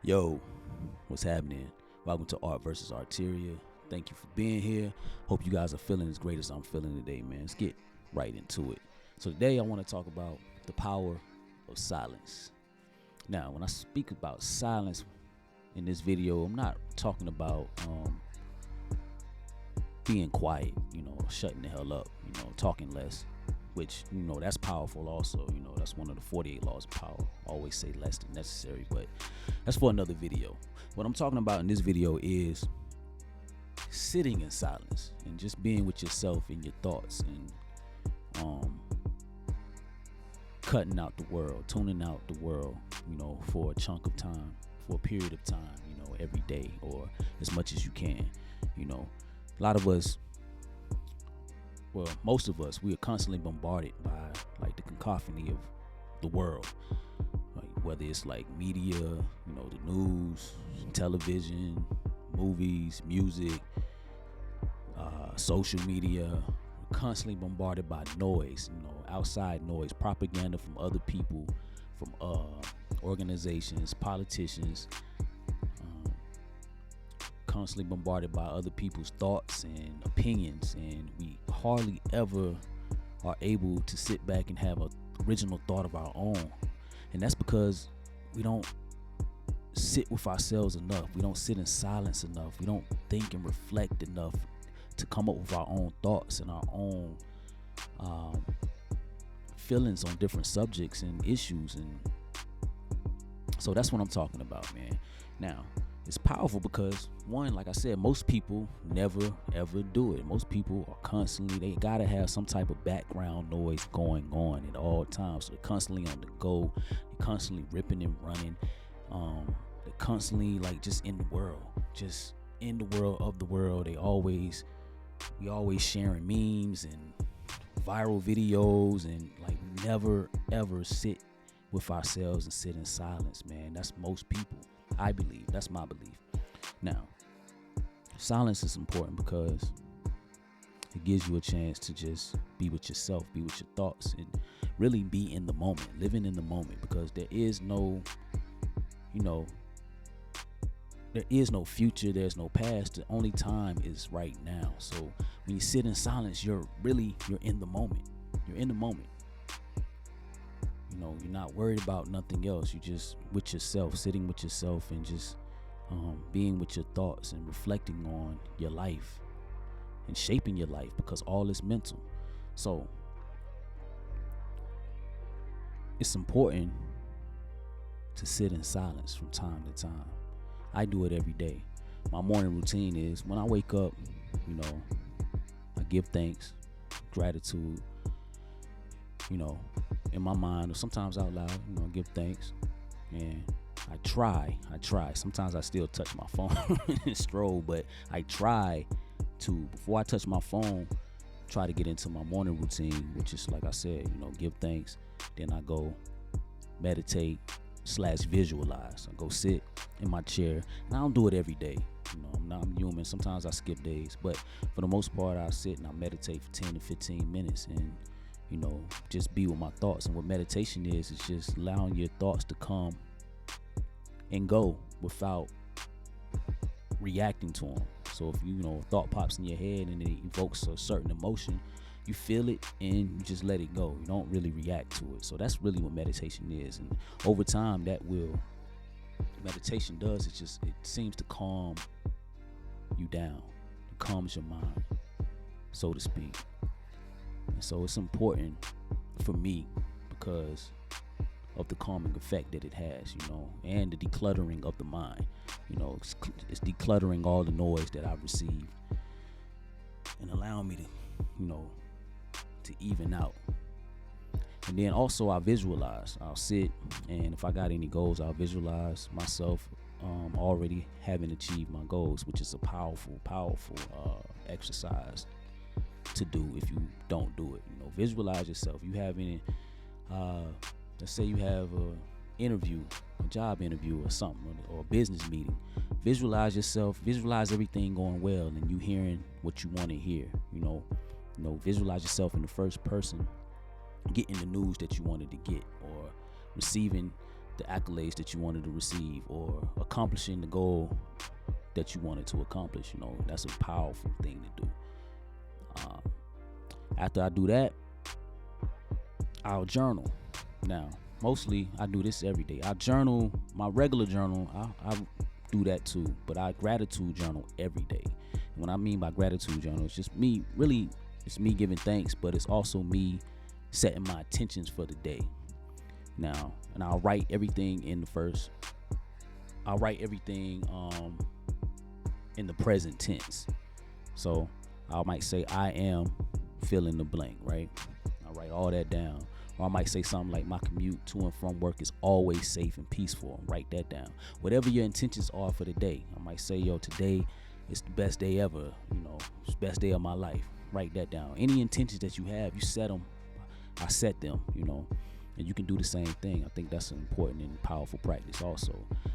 Yo, what's happening? Welcome to Art versus Arteria. Thank you for being here. Hope you guys are feeling as great as I'm feeling today, man. Let's get right into it. So today I want to talk about the power of silence. Now, when I speak about silence in this video, I'm not talking about being quiet, shutting the hell up, talking less, which, that's powerful also. That's one of the 48 laws of power. Always say less than necessary, but that's for another video. What I'm talking about in this video is sitting in silence and just being with yourself and your thoughts and cutting out the world, tuning out the world, for a chunk of time, for a period of time, every day or as much as you can. A lot of us, well, most of us, we are constantly bombarded by like the cacophony of the world, like whether it's like media, the news, television, movies, music, social media. We're constantly bombarded by noise, outside noise, propaganda from other people, from organizations, politicians, constantly bombarded by other people's thoughts and opinions, and we hardly ever are able to sit back and have an original thought of our own. And that's because we don't sit with ourselves enough. We don't sit in silence enough. We don't think and reflect enough to come up with our own thoughts and our own feelings on different subjects and issues. And so that's what I'm talking about, man. Now, it's powerful because, one, like I said, most people never ever do it. Most people are constantly, they gotta have some type of background noise going on at all times. So they're constantly on the go, they're constantly ripping and running, they're constantly like just in the world, of the world. We always sharing memes and viral videos, and like we never ever sit with ourselves and sit in silence, man. That's most people, I believe. That's my belief. Now, silence is important because it gives you a chance to just be with yourself, be with your thoughts, and really be in the moment, living in the moment, because there is no future, there's no past. The only time is right now. So when you sit in silence, you're in the moment. You're in the moment. You're not worried about nothing else. You're just with yourself, sitting with yourself, and just being with your thoughts and reflecting on your life and shaping your life, because all is mental. So it's important to sit in silence from time to time. I do it every day. My morning routine is when I wake up, I give thanks, gratitude, in my mind, or sometimes out loud, give thanks. And I try. Sometimes I still touch my phone and stroll, but I try to, before I touch my phone, try to get into my morning routine, which is, like I said, give thanks. Then I go meditate / visualize. I go sit in my chair. And I don't do it every day. I'm human. Sometimes I skip days, but for the most part, I sit and I meditate for 10 to 15 minutes and just be with my thoughts. And what meditation is just allowing your thoughts to come and go without reacting to them. So if a thought pops in your head and it evokes a certain emotion, you feel it and you just let it go. You don't really react to it. So that's really what meditation is. And over time, meditation does, it seems to calm you down. It calms your mind, so to speak. And so it's important for me because of the calming effect that it has, and the decluttering of the mind. It's decluttering all the noise that I've received and allowing me to even out. And then also I visualize. I'll sit, and if I got any goals, I'll visualize myself already having achieved my goals, which is a powerful exercise to do if you don't do it. Visualize yourself. You have any let's say you have a job interview or something, or a business meeting. Visualize yourself, visualize everything going well and you hearing what you want to hear. Visualize yourself in the first person getting the news that you wanted to get, or receiving the accolades that you wanted to receive, or accomplishing the goal that you wanted to accomplish. That's a powerful thing to do. After I do that, I'll journal. Now, mostly I do this every day. I journal, my regular journal, I do that too, but I gratitude journal every day. And what I mean by gratitude journal, it's just me, really, it's me giving thanks, but it's also me setting my intentions for the day. Now, and I'll write everything in the present tense. So I might say, I am fill in the blank, right? I write all that down. Or I might say something like, my commute to and from work is always safe and peaceful. Write that down. Whatever your intentions are for the day. I might say, today is the best day ever. It's the best day of my life. Write that down. Any intentions that you have, you set them. I set them, and you can do the same thing. I think that's an important and powerful practice also.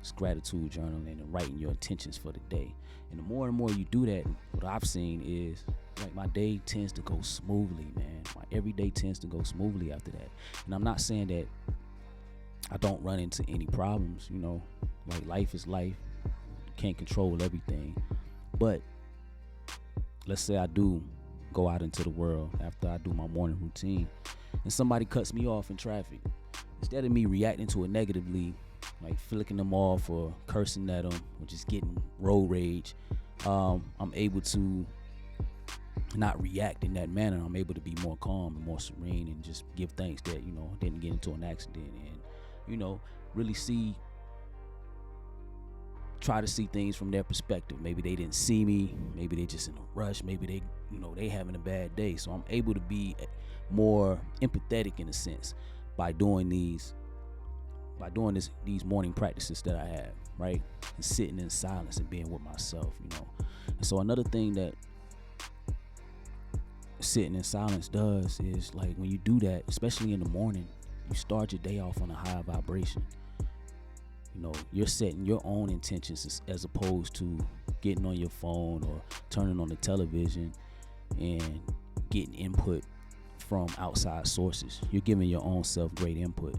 It's gratitude journaling and writing your intentions for the day. And the more and more you do that, what I've seen is, like, my day tends to go smoothly, man. My everyday tends to go smoothly after that. And I'm not saying that I don't run into any problems, like, life is life. You can't control everything. But let's say I do go out into the world after I do my morning routine and somebody cuts me off in traffic. Instead of me reacting to it negatively, like flicking them off or cursing at them or just getting road rage, I'm able to not react in that manner. I'm able to be more calm and more serene and just give thanks that, didn't get into an accident, and, really try to see things from their perspective. Maybe they didn't see me, maybe they just in a rush, maybe they having a bad day. So I'm able to be more empathetic in a sense by doing these morning practices that I have, right? And sitting in silence and being with myself, And so another thing that sitting in silence does is, like, when you do that, especially in the morning, you start your day off on a high vibration. You're setting your own intentions as opposed to getting on your phone or turning on the television and getting input from outside sources. You're giving your own self great input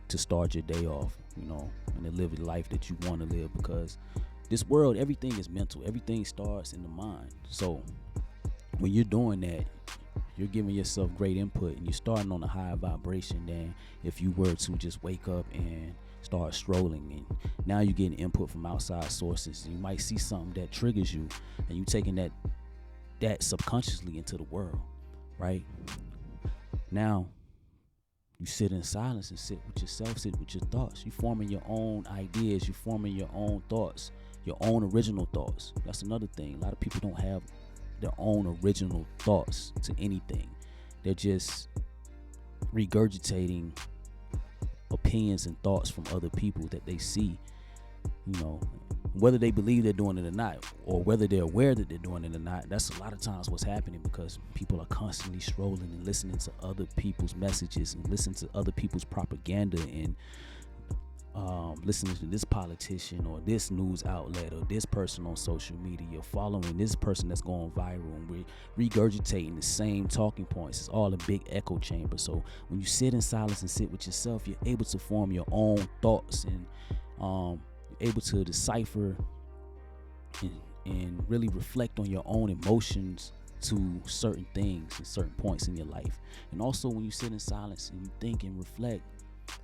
to start your day off, and to live the life that you want to live, because this world, everything is mental. Everything starts in the mind. So when you're doing that, you're giving yourself great input and you're starting on a higher vibration than if you were to just wake up and start strolling. And now you're getting input from outside sources. You might see something that triggers you, and you taking that subconsciously into the world, right? Now you sit in silence and sit with yourself, sit with your thoughts. You're forming your own ideas. You're forming your own thoughts, your own original thoughts. That's another thing. A lot of people don't have their own original thoughts to anything. They're just regurgitating opinions and thoughts from other people that they see, whether they believe they're doing it or not, or whether they're aware that they're doing it or not. That's a lot of times what's happening, because people are constantly strolling and listening to other people's messages and listening to other people's propaganda and listening to this politician or this news outlet or this person on social media. You're following this person that's going viral, and we're regurgitating the same talking points. It's all a big echo chamber. So when you sit in silence and sit with yourself, you're able to form your own thoughts, and you're able to decipher and really reflect on your own emotions to certain things and certain points in your life. And also, when you sit in silence and you think and reflect,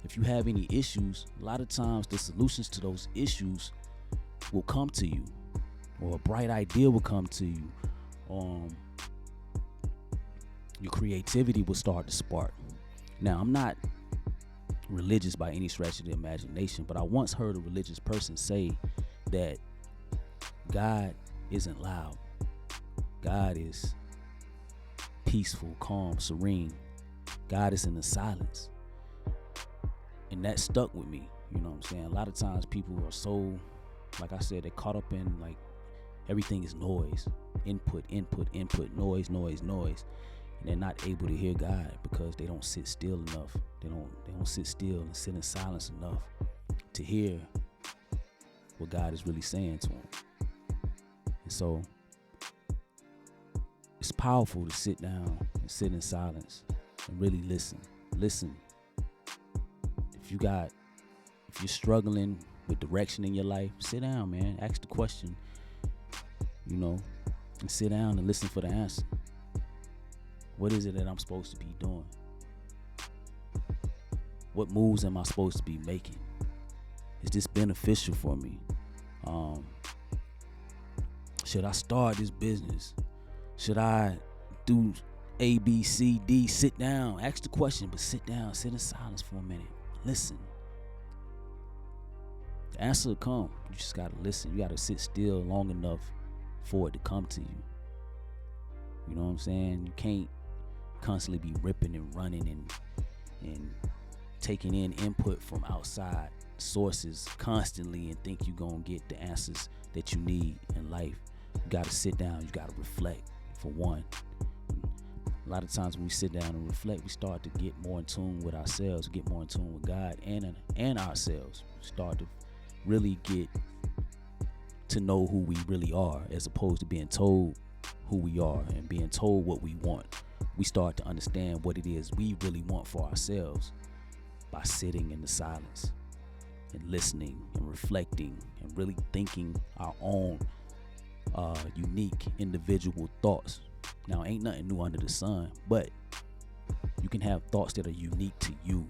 if you have any issues, a lot of times the solutions to those issues will come to you, or a bright idea will come to you. Your creativity will start to spark. Now, I'm not religious by any stretch of the imagination, but I once heard a religious person say that God isn't loud. God is peaceful, calm, serene. God is in the silence. And that stuck with me. You know what I'm saying? A lot of times people are so, like I said, they're caught up in, like, everything is noise. Input, noise. And they're not able to hear God because they don't sit still enough. They don't sit still and sit in silence enough to hear what God is really saying to them. And so it's powerful to sit down and sit in silence and really listen. If you got if you're struggling with direction in your life, sit down, man. Ask the question, and sit down and listen for the answer. What is it that I'm supposed to be doing? What moves am I supposed to be making? Is this beneficial for me? Should I start this business? Should I do A, B, C, D? Sit down. Ask the question, but sit down. Sit in silence for a minute. Listen. The answer will come. You just got to listen. You got to sit still long enough for it to come to you. You know what I'm saying? You can't constantly be ripping and running and taking in input from outside sources constantly and think you're going to get the answers that you need in life. You got to sit down. You got to reflect, for one. A lot of times when we sit down and reflect, we start to get more in tune with ourselves, get more in tune with God and ourselves. We start to really get to know who we really are, as opposed to being told who we are and being told what we want. We start to understand what it is we really want for ourselves by sitting in the silence and listening and reflecting and really thinking our own unique individual thoughts. Now, ain't nothing new under the sun, but you can have thoughts that are unique to you,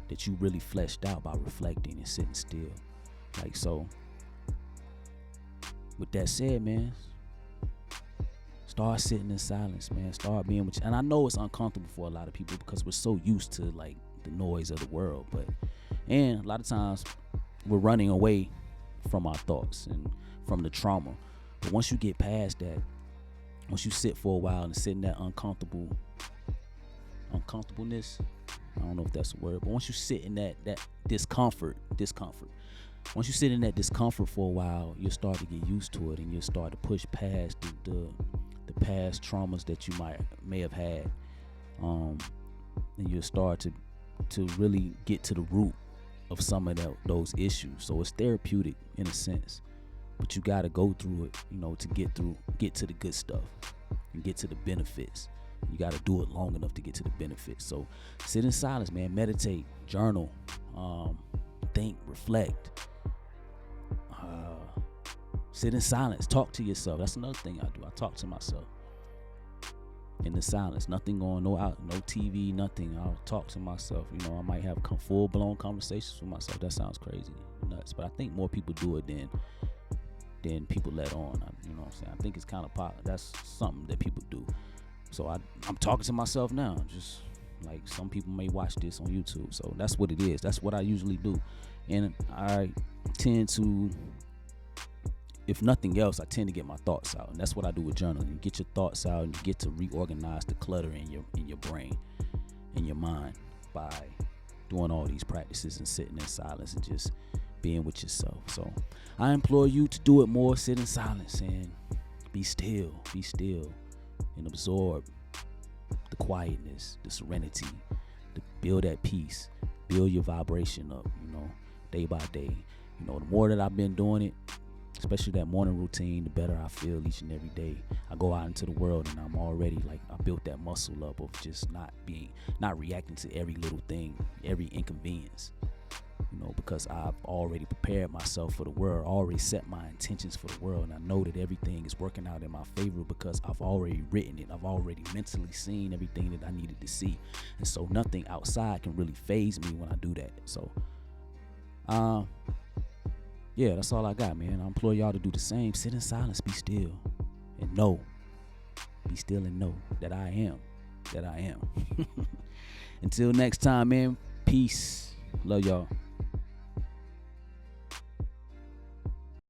that you really fleshed out by reflecting and sitting still. Like so. With that said, man, start sitting in silence, man. Start being with you. And I know it's uncomfortable for a lot of people because we're so used to like the noise of the world, and a lot of times we're running away from our thoughts and from the trauma. But once you get past that, once you sit for a while and sit in that uncomfortableness, I don't know if that's a word, but once you sit in that discomfort, once you sit in that discomfort for a while, you'll start to get used to it, and you'll start to push past the past traumas that you may have had, and you'll start to really get to the root of some of those issues. So it's therapeutic in a sense, but you got to go through it, to get to the good stuff and get to the benefits. You got to do it long enough to get to the benefits. So sit in silence, man. Meditate, journal, think, reflect. Sit in silence. Talk to yourself. That's another thing I do. I talk to myself in the silence. Nothing going, no TV, nothing. I'll talk to myself. I might have full-blown conversations with myself. That sounds crazy, nuts. But I think more people do it than people let on. You know what I'm saying? I think it's kind of that's something that people do. So I'm talking to myself now. Just like some people may watch this on YouTube. So that's what it is. That's what I usually do. And I tend to, if nothing else, I tend to get my thoughts out. And that's what I do with journaling. You get your thoughts out and you get to reorganize the clutter in your brain, in your mind, by doing all these practices and sitting in silence and just being with yourself. So I implore you to do it more. Sit in silence and be still and absorb the quietness, the serenity, to build that peace, build your vibration up, day by day. The more that I've been doing it, especially that morning routine, the better I feel each and every day. I go out into the world and I'm already I built that muscle up of just not reacting to every little thing, every inconvenience, because I've already prepared myself for the world, already set my intentions for the world. And I know that everything is working out in my favor because I've already written it. I've already mentally seen everything that I needed to see. And so nothing outside can really faze me when I do that. So, yeah, that's all I got, man. I implore y'all to do the same. Sit in silence, be still, and know. Be still and know that I am. Until next time, man. Peace. Love y'all.